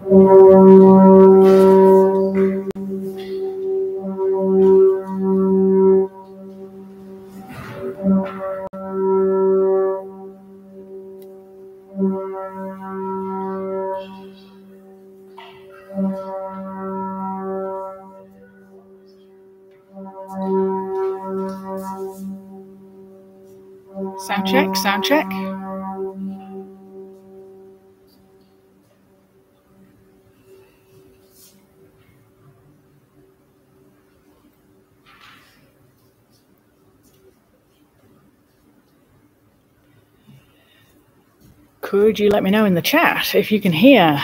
Sound check, sound check. Could you let me know in the chat if you can hear?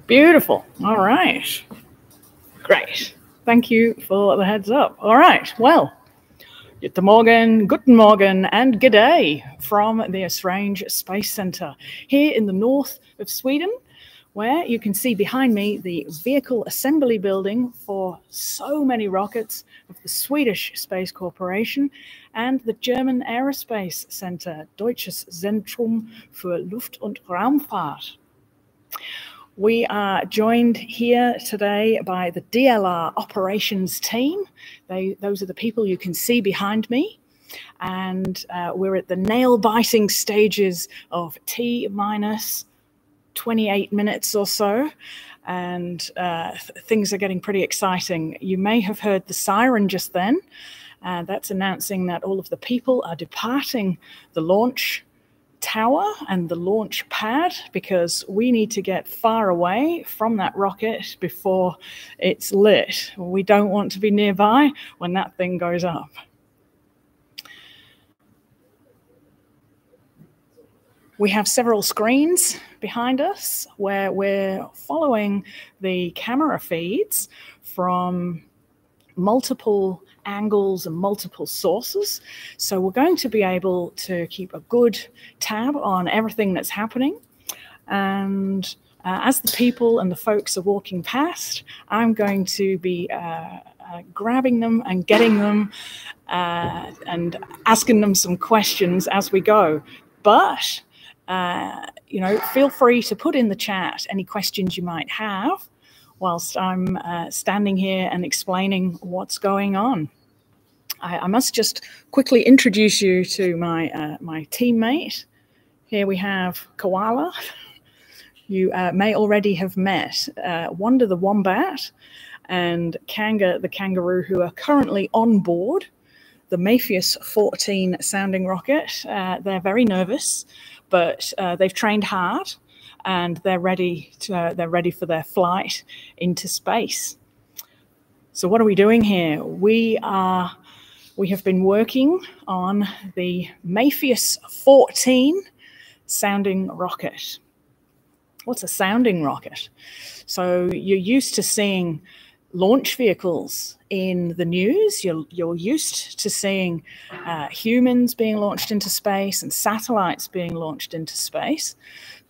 Beautiful. All right. Great. Thank you for the heads up. All right. Well, guten Morgen, and g'day from the Esrange Space Center here in the north of Sweden, where you can see behind me the vehicle assembly building for so many rockets of the Swedish Space Corporation and the German Aerospace Center, Deutsches Zentrum für Luft- und Raumfahrt. We are joined here today by the DLR operations team. Those are the people you can see behind me. And we're at the nail-biting stages of T-minus 28 minutes or so. And things are getting pretty exciting. You may have heard the siren just then. That's announcing that all of the people are departing the launch tower and the launch pad because we need to get far away from that rocket before it's lit. We don't want to be nearby when that thing goes up. We have several screens behind us where we're following the camera feeds from multiple angles and multiple sources. So we're going to be able to keep a good tab on everything that's happening. And as the people and the folks are walking past, I'm going to be grabbing them and getting them and asking them some questions as we go. But, you know, feel free to put in the chat any questions you might have whilst I'm standing here and explaining what's going on. I must just quickly introduce you to my teammate. Here we have Koala. You may already have met Wanda the Wombat and Kanga the Kangaroo, who are currently on board the MAPHEUS-14 sounding rocket. They're very nervous, but they've trained hard. And they're ready for their flight into space. So what are we doing here? We have been working on the MAPHEUS-14 sounding rocket. What's a sounding rocket? So you're used to seeing launch vehicles in the news. You're used to seeing humans being launched into space and satellites being launched into space.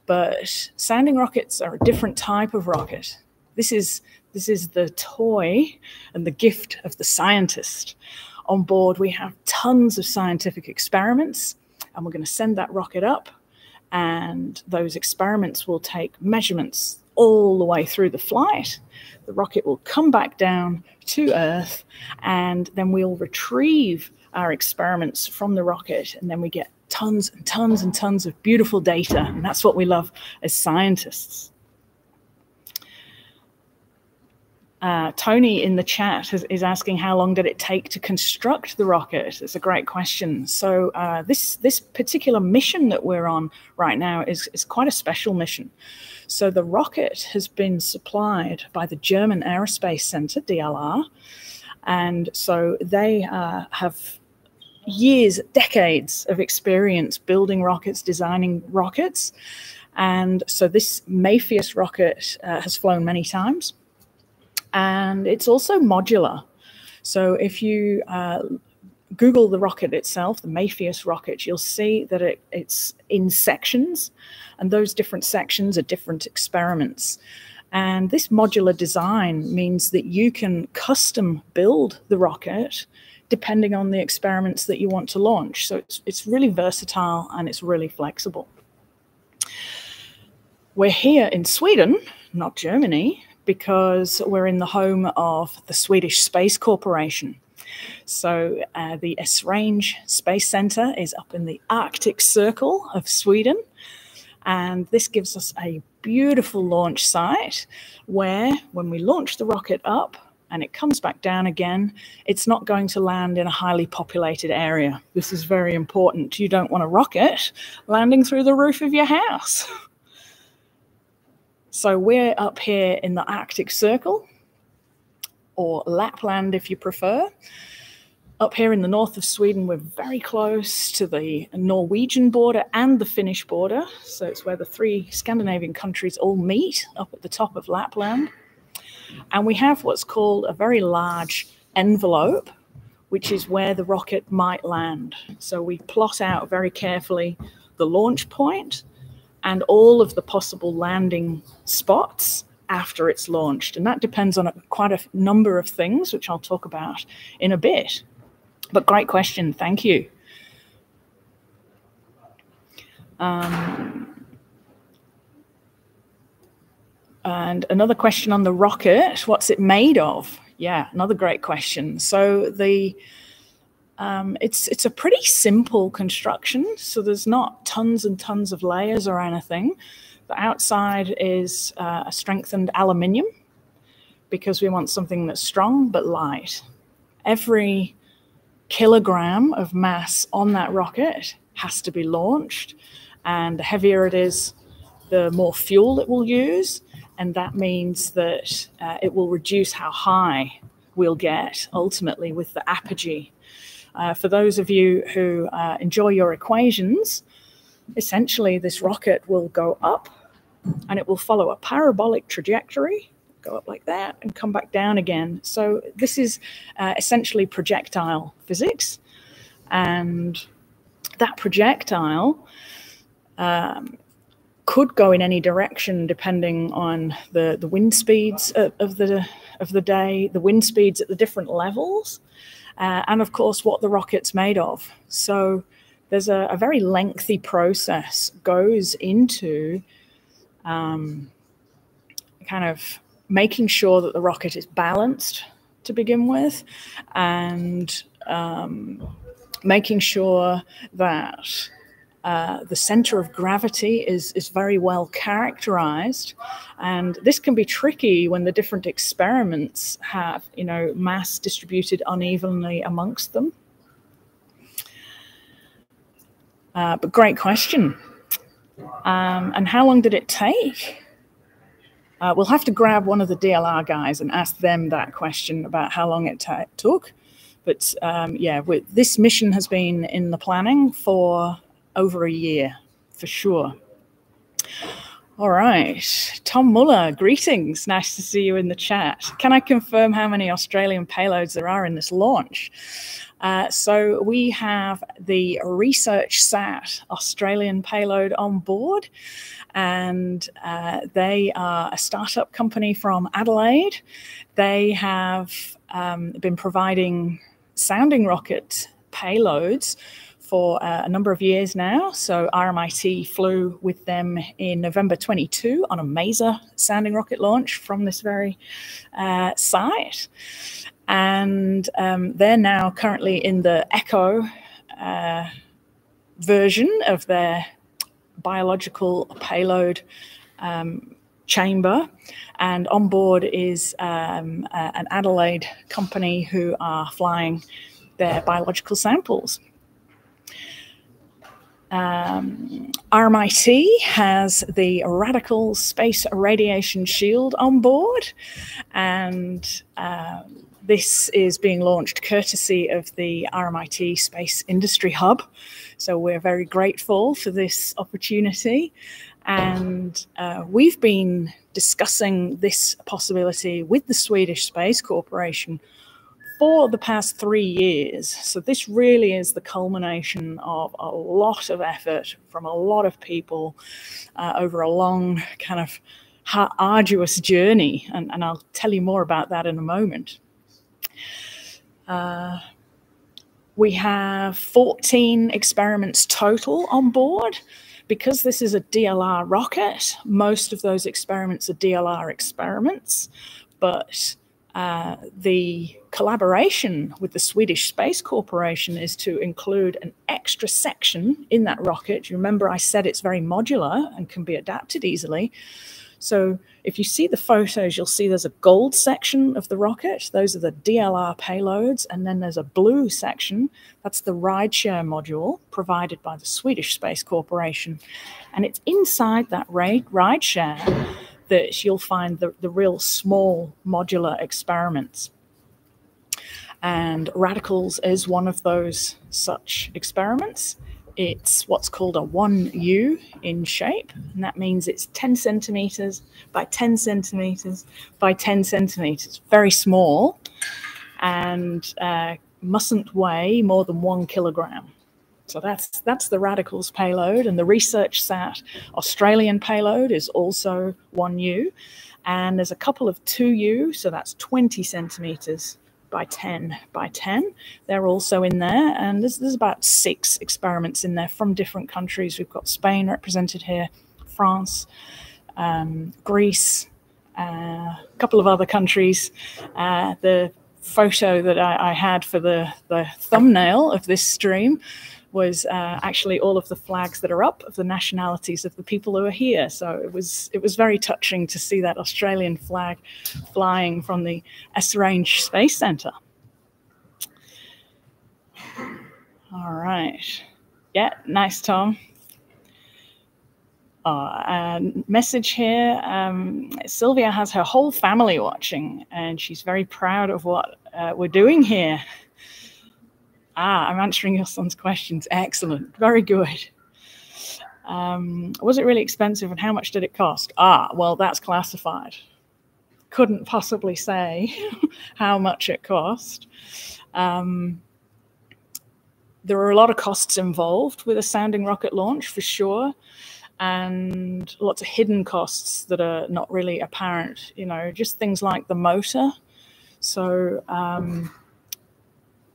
But sounding rockets are a different type of rocket. This is the toy and the gift of the scientist. On board, we have tons of scientific experiments, and we're going to send that rocket up, and those experiments will take measurements all the way through the flight. The rocket will come back down to Earth, and then we'll retrieve our experiments from the rocket, and then we get tons and tons and tons of beautiful data, and that's what we love as scientists. Tony in the chat is asking how long did it take to construct the rocket? It's a great question. So this particular mission that we're on right now is quite a special mission. So the rocket has been supplied by the German Aerospace Center, DLR, and so they have years, decades of experience building rockets, designing rockets. And so this MAPHEUS rocket has flown many times. And it's also modular. So if you Google the rocket itself, the MAPHEUS rocket, you'll see that it's in sections. And those different sections are different experiments. And this modular design means that you can custom build the rocket depending on the experiments that you want to launch. So it's really versatile and it's really flexible. We're here in Sweden, not Germany, because we're in the home of the Swedish Space Corporation. So the Esrange Space Center is up in the Arctic Circle of Sweden, and this gives us a beautiful launch site where, when we launch the rocket up and it comes back down again, it's not going to land in a highly populated area. This is very important. You don't want a rocket landing through the roof of your house. So we're up here in the Arctic Circle, or Lapland if you prefer. Up here in the north of Sweden, we're very close to the Norwegian border and the Finnish border. So it's where the 3 Scandinavian countries all meet, up at the top of Lapland. And we have what's called a very large envelope, which is where the rocket might land. So we plot out very carefully the launch point and all of the possible landing spots after it's launched. And that depends on quite a number of things, which I'll talk about in a bit. But great question, thank you. And another question on the rocket, what's it made of? Yeah, another great question. So it's a pretty simple construction. So there's not tons and tons of layers or anything. The outside is a strengthened aluminium because we want something that's strong but light. Every kilogram of mass on that rocket has to be launched, and the heavier it is, the more fuel it will use, and that means that it will reduce how high we'll get ultimately with the apogee. For those of you who enjoy your equations, essentially this rocket will go up and it will follow a parabolic trajectory, go up like that and come back down again. So this is essentially projectile physics, and that projectile could go in any direction depending on the wind speeds of the day, the wind speeds at the different levels, and of course what the rocket's made of. So there's a very lengthy process goes into kind of making sure that the rocket is balanced to begin with, and making sure that the center of gravity is very well characterized. And this can be tricky when the different experiments have, mass distributed unevenly amongst them. But great question. And how long did it take? We'll have to grab one of the DLR guys and ask them that question about how long it took. But yeah, this mission has been in the planning for over a year, for sure. All right, Tom Muller, greetings. Nice to see you in the chat. Can I confirm how many Australian payloads there are in this launch? So we have the ResearchSat Australian payload on board, and they are a startup company from Adelaide. They have been providing sounding rocket payloads for a number of years now. So RMIT flew with them in November 22 on a MESA sounding rocket launch from this very site. And they're now currently in the ECHO version of their biological payload chamber. And on board is an Adelaide company who are flying their biological samples. RMIT has the Radical Space Radiation Shield on board, and this is being launched courtesy of the RMIT Space Industry Hub. So we're very grateful for this opportunity. And we've been discussing this possibility with the Swedish Space Corporation for the past 3 years. So this really is the culmination of a lot of effort from a lot of people over a long kind of arduous journey. And I'll tell you more about that in a moment. We have 14 experiments total on board. Because this is a DLR rocket, most of those experiments are DLR experiments, but the collaboration with the Swedish Space Corporation is to include an extra section in that rocket. You remember I said it's very modular and can be adapted easily. So if you see the photos, you'll see there's a gold section of the rocket. Those are the DLR payloads. And then there's a blue section. That's the rideshare module provided by the Swedish Space Corporation. And it's inside that rideshare that you'll find the real small modular experiments. And Radicals is one of those such experiments. It's what's called a 1U in shape, and that means it's 10 centimeters by 10 centimeters by 10 centimeters, very small, and mustn't weigh more than 1 kilogram. So that's the Radicals payload, and the ResearchSat Australian payload is also 1U, and there's a couple of 2U, so that's 20 centimeters by 10 by 10. They're also in there, and there's about 6 experiments in there from different countries. We've got Spain represented here, France, Greece, a couple of other countries. The photo that I had for the thumbnail of this stream was actually all of the flags that are up of the nationalities of the people who are here. So it was very touching to see that Australian flag flying from the Esrange Space Centre. All right. Yeah, nice, Tom. Message here. Sylvia has her whole family watching, and she's very proud of what we're doing here. I'm answering your son's questions. Excellent. Very good. Was it really expensive, and how much did it cost? Well, that's classified. Couldn't possibly say how much it cost. There are a lot of costs involved with a sounding rocket launch, for sure, and lots of hidden costs that are not really apparent, you know, just things like the motor. So,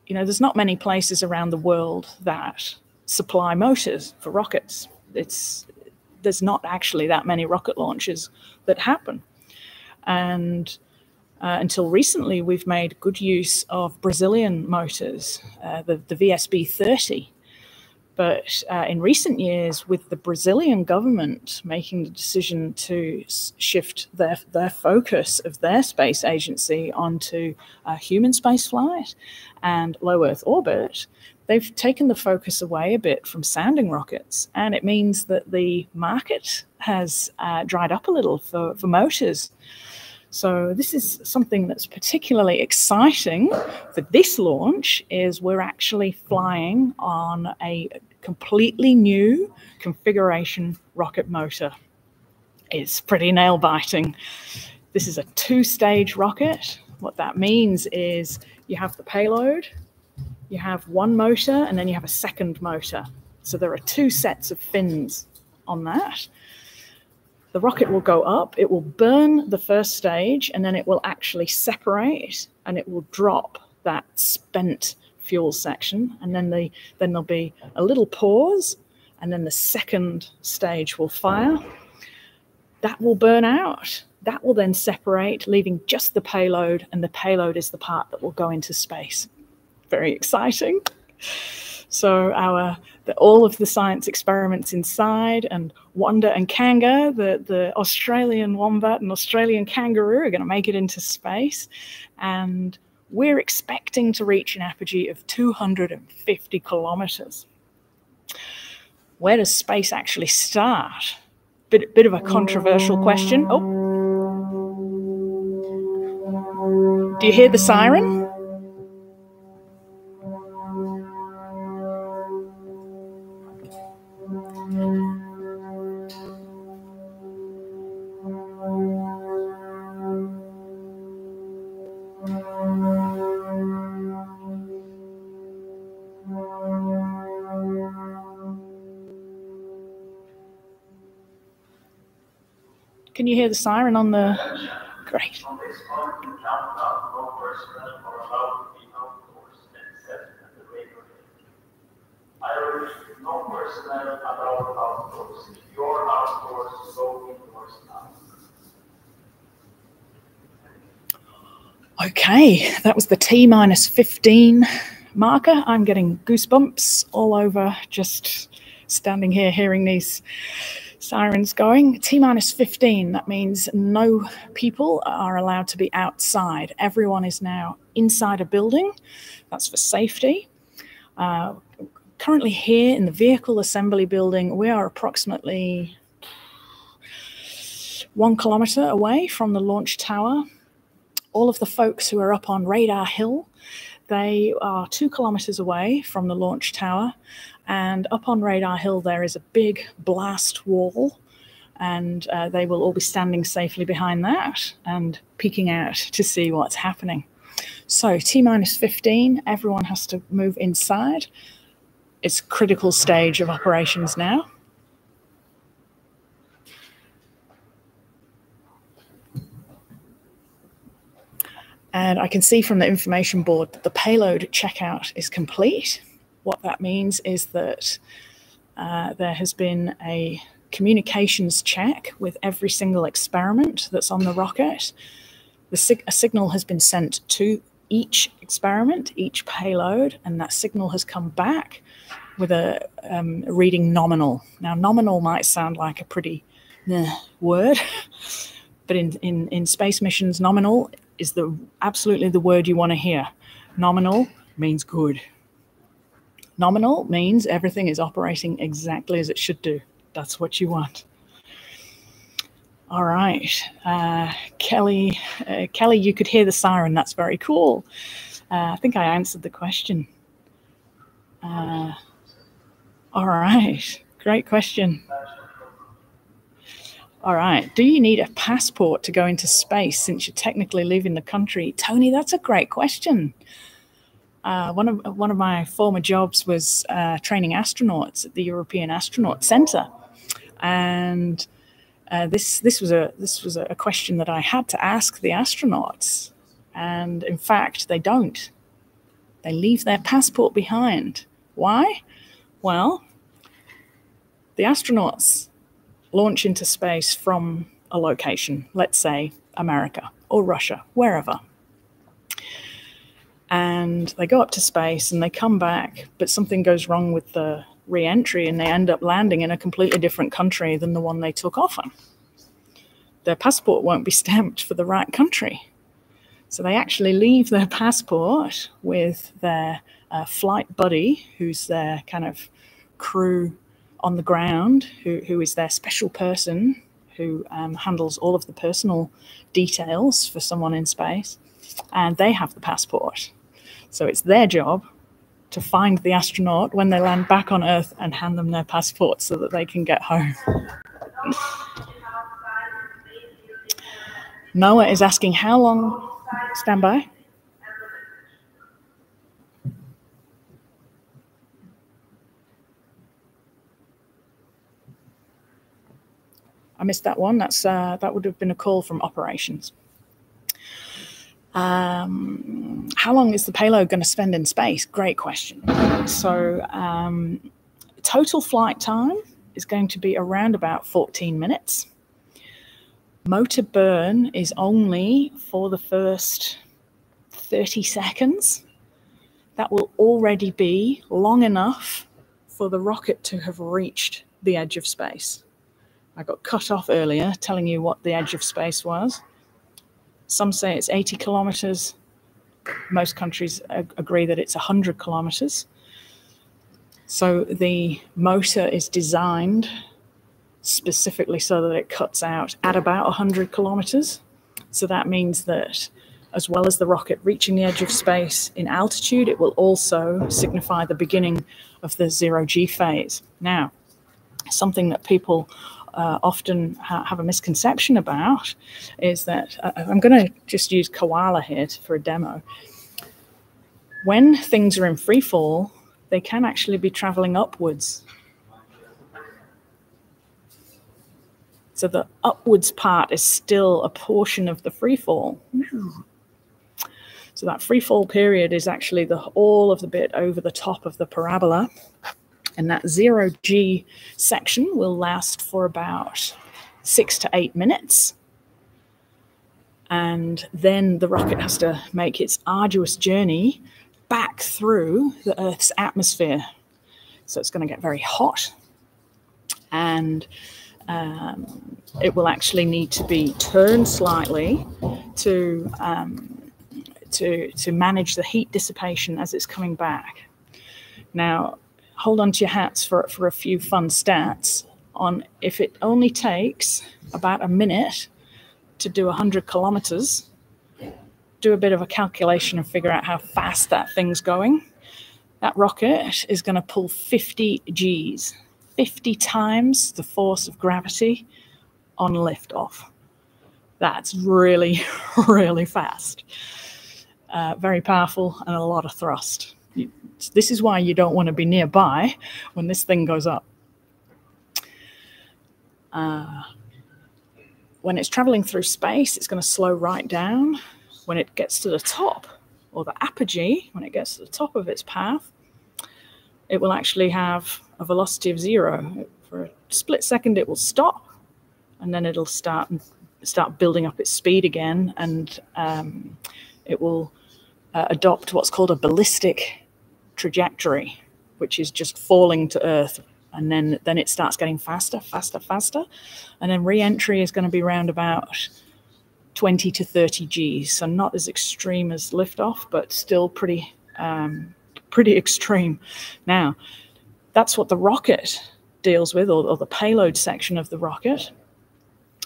you know, there's not many places around the world that supply motors for rockets. There's not actually that many rocket launches that happen. And until recently, we've made good use of Brazilian motors, the VSB-30. But in recent years, with the Brazilian government making the decision to shift their focus of their space agency onto human spaceflight and low Earth orbit, they've taken the focus away a bit from sounding rockets. And it means that the market has dried up a little for motors. So this is something that's particularly exciting for this launch, is we're actually flying on a completely new configuration rocket motor. It's pretty nail-biting. This is a 2-stage rocket. What that means is you have the payload, you have one motor, and then you have a second motor. So there are 2 sets of fins on that. The rocket will go up, it will burn the first stage, and then it will actually separate, and it will drop that spent fuel section, and then there'll be a little pause, and then the second stage will fire. That will burn out. That will then separate, leaving just the payload, and the payload is the part that will go into space. Very exciting. So all of the science experiments inside, and Wanda and Kanga, the Australian wombat and Australian kangaroo, are going to make it into space. And we're expecting to reach an apogee of 250 kilometers. Where does space actually start? Bit of a controversial question. Oh. Do you hear the siren? Can you hear the siren on the... Great. no personnel allowed outdoors. If you're outdoors, go indoors now. Okay, that was the T-15 marker. I'm getting goosebumps all over just standing here hearing these sirens going. T-15, that means no people are allowed to be outside. Everyone is now inside a building. That's for safety. Currently here in the vehicle assembly building, we are approximately 1 kilometer away from the launch tower. All of the folks who are up on Radar Hill, they are 2 kilometers away from the launch tower. And up on Radar Hill, there is a big blast wall. And they will all be standing safely behind that and peeking out to see what's happening. So T-15, everyone has to move inside. It's a critical stage of operations now. And I can see from the information board that the payload checkout is complete. What that means is that there has been a communications check with every single experiment that's on the rocket. A signal has been sent to each experiment, each payload, and that signal has come back with a reading nominal. Now, nominal might sound like a pretty word, but in space missions, nominal is absolutely the word you want to hear. Nominal means good. Nominal means everything is operating exactly as it should do. That's what you want. All right, Kelly, you could hear the siren. That's very cool. I think I answered the question. All right, great question. All right, do you need a passport to go into space since you're technically leaving the country? Tony, that's a great question. One of my former jobs was training astronauts at the European Astronaut Centre, and this was a question that I had to ask the astronauts, and in fact they don't. They leave their passport behind. Why? Well, the astronauts launch into space from a location, let's say America or Russia, wherever. And they go up to space and they come back, but something goes wrong with the re-entry and they end up landing in a completely different country than the one they took off on. Their passport won't be stamped for the right country. So they actually leave their passport with their flight buddy, who's their kind of crew on the ground, who is their special person who handles all of the personal details for someone in space, and they have the passport. So it's their job to find the astronaut when they land back on Earth and hand them their passport so that they can get home. Noah is asking how long, stand by. I missed that one. That would have been a call from operations. How long is the payload going to spend in space? Great question. So total flight time is going to be around about 14 minutes. Motor burn is only for the first 30 seconds. That will already be long enough for the rocket to have reached the edge of space. I got cut off earlier telling you what the edge of space was. Some say it's 80 kilometers. Most countries agree that it's 100 kilometers. So the motor is designed specifically so that it cuts out at about 100 kilometers. So that means that as well as the rocket reaching the edge of space in altitude, it will also signify the beginning of the zero-G phase. Now, something that people often have a misconception about is that, I'm going to just use koala here for a demo. When things are in free fall, they can actually be traveling upwards. So the upwards part is still a portion of the free fall. So that free fall period is actually all of the bit over the top of the parabola. And that 0G section will last for about 6 to 8 minutes. And then the rocket has to make its arduous journey back through the Earth's atmosphere. So it's going to get very hot, and it will actually need to be turned slightly to manage the heat dissipation as it's coming back. Now, hold on to your hats for a few fun stats on if it only takes about a minute to do 100 kilometers, do a bit of a calculation and figure out how fast that thing's going. That rocket is going to pull 50 Gs, 50 times the force of gravity on liftoff. That's really, really fast. Very powerful and a lot of thrust. This is why you don't want to be nearby when this thing goes up. When it's traveling through space, it's going to slow right down. When it gets to the top, or the apogee, when it gets to the top of its path, it will actually have a velocity of 0. For a split second, it will stop, and then it'll start building up its speed again, and it will adopt what's called a ballistic trajectory, which is just falling to Earth. And then it starts getting faster, faster, faster. And then re-entry is going to be around about 20 to 30 Gs. So not as extreme as liftoff, but still pretty extreme. Now, that's what the rocket deals with, or the payload section of the rocket.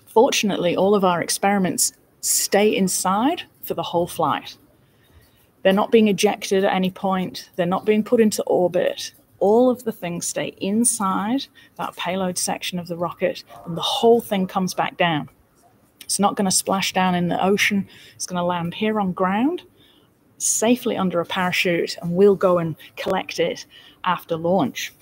Fortunately, all of our experiments stay inside for the whole flight. They're not being ejected at any point. They're not being put into orbit. All of the things stay inside that payload section of the rocket, and the whole thing comes back down. It's not going to splash down in the ocean. It's going to land here on ground, safely under a parachute, and we'll go and collect it after launch.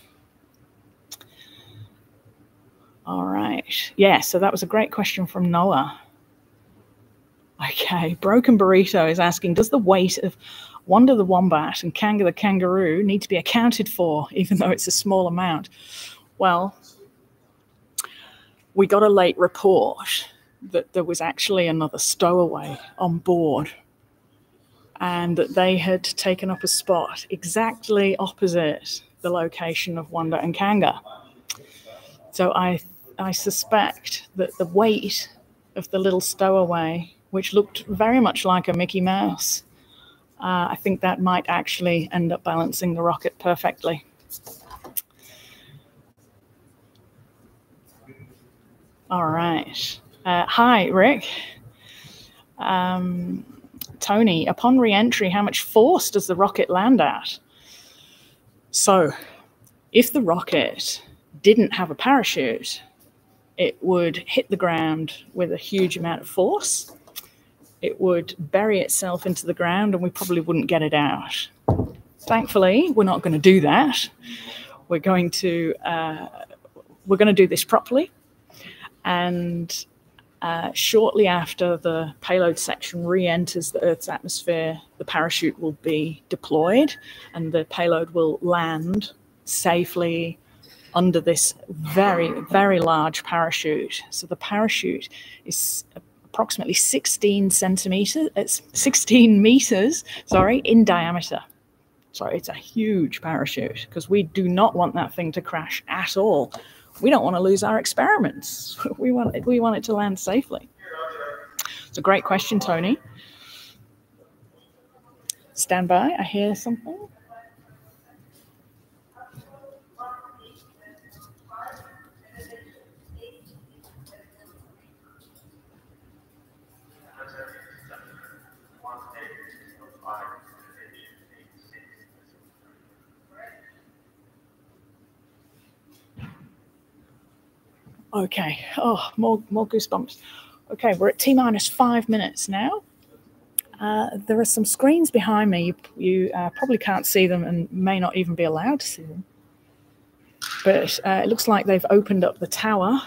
All right. Yeah, so that was a great question from Noah. Okay, Broken Burrito is asking, does the weight of Wanda the wombat and Kanga the kangaroo need to be accounted for, even though it's a small amount? Well, we got a late report that there was actually another stowaway on board, and that they had taken up a spot exactly opposite the location of Wanda and Kanga. So I suspect that the weight of the little stowaway, which looked very much like a Mickey Mouse, I think that might actually end up balancing the rocket perfectly. All right. Hi, Rick. Tony, upon re-entry, how much force does the rocket land at? So, if the rocket didn't have a parachute, it would hit the ground with a huge amount of force. It would bury itself into the ground, and we probably wouldn't get it out. Thankfully, we're not going to do that. We're going to do this properly, and shortly after the payload section re-enters the Earth's atmosphere, the parachute will be deployed, and the payload will land safely under this very, very large parachute. So the parachute is approximately 16 meters, in diameter. So it's a huge parachute, because we do not want that thing to crash at all. We don't want to lose our experiments. We want it to land safely. It's a great question, Tony. Stand by, I hear something. Okay. Oh, more goosebumps. Okay, we're at T-minus 5 minutes now. There are some screens behind me. You probably can't see them and may not even be allowed to see them. But it looks like they've opened up the tower,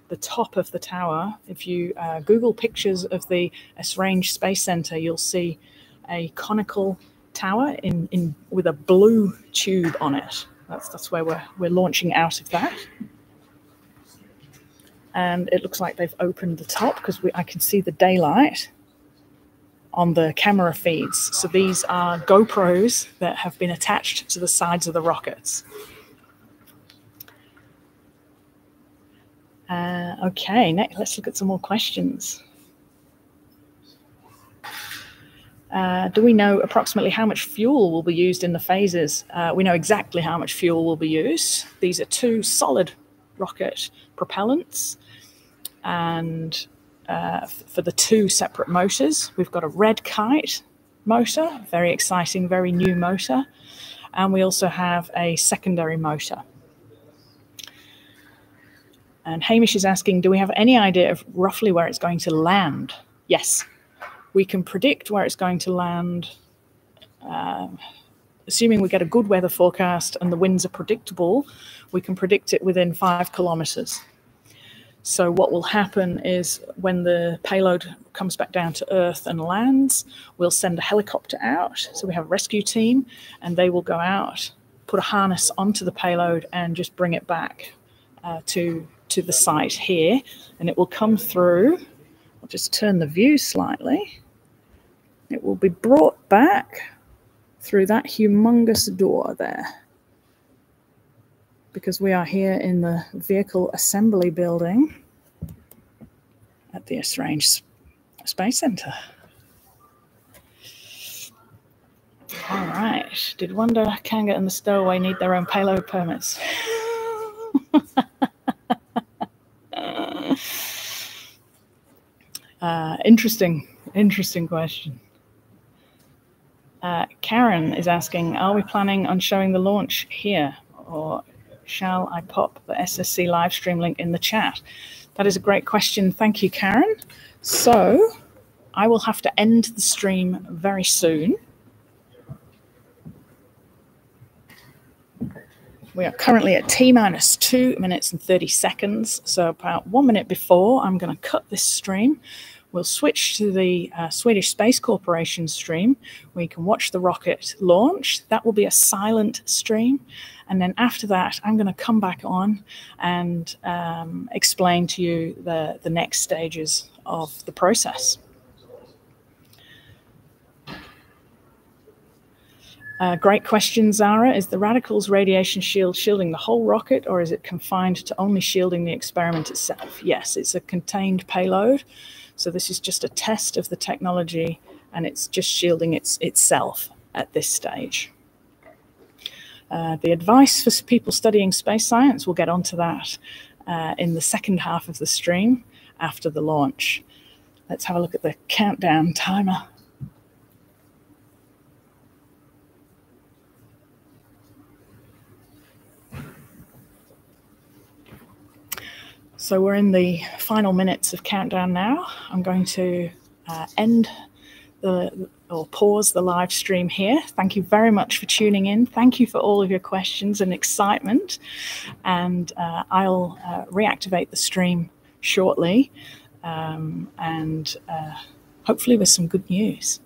the top of the tower. If you Google pictures of the Esrange Space Center, you'll see a conical tower with a blue tube on it. That's where we're launching out of that. And it looks like they've opened the top because I can see the daylight on the camera feeds. So these are GoPros that have been attached to the sides of the rockets. Okay, next, let's look at some more questions. Do we know approximately how much fuel will be used in the phases? We know exactly how much fuel will be used. These are 2 solid rocket propellants, and for the 2 separate motors, we've got a red kite motor, very exciting, very new motor, and we also have a secondary motor. And Hamish is asking, do we have any idea of roughly where it's going to land? Yes, we can predict where it's going to land, assuming we get a good weather forecast and the winds are predictable, we can predict it within 5 kilometers. So what will happen is when the payload comes back down to Earth and lands, we'll send a helicopter out. So we have a rescue team, and they will go out, put a harness onto the payload, and just bring it back to the site here. And it will come through. I'll just turn the view slightly. It will be brought back through that humongous door there, because we are here in the vehicle assembly building at the Esrange Space Center. All right. Did Wonder, Kanga, and the Stowaway need their own payload permits? Interesting question. Karen is asking, are we planning on showing the launch here, or shall I pop the SSC live stream link in the chat? That is a great question. Thank you, Karen. So I will have to end the stream very soon. We are currently at T-minus 2 minutes and 30 seconds. So about 1 minute before, I'm going to cut this stream. We'll switch to the Swedish Space Corporation stream, where you can watch the rocket launch. That will be a silent stream. And then after that, I'm going to come back on and explain to you the next stages of the process. Great question, Zara. Is the Radicals radiation shield shielding the whole rocket, or is it confined to only shielding the experiment itself? Yes, it's a contained payload. So this is just a test of the technology, and it's just shielding itself at this stage. The advice for people studying space science, we'll get onto that in the second half of the stream after the launch. Let's have a look at the countdown timer. So we're in the final minutes of countdown now. I'm going to pause the live stream here. Thank you very much for tuning in. Thank you for all of your questions and excitement. And I'll reactivate the stream shortly, and hopefully with some good news.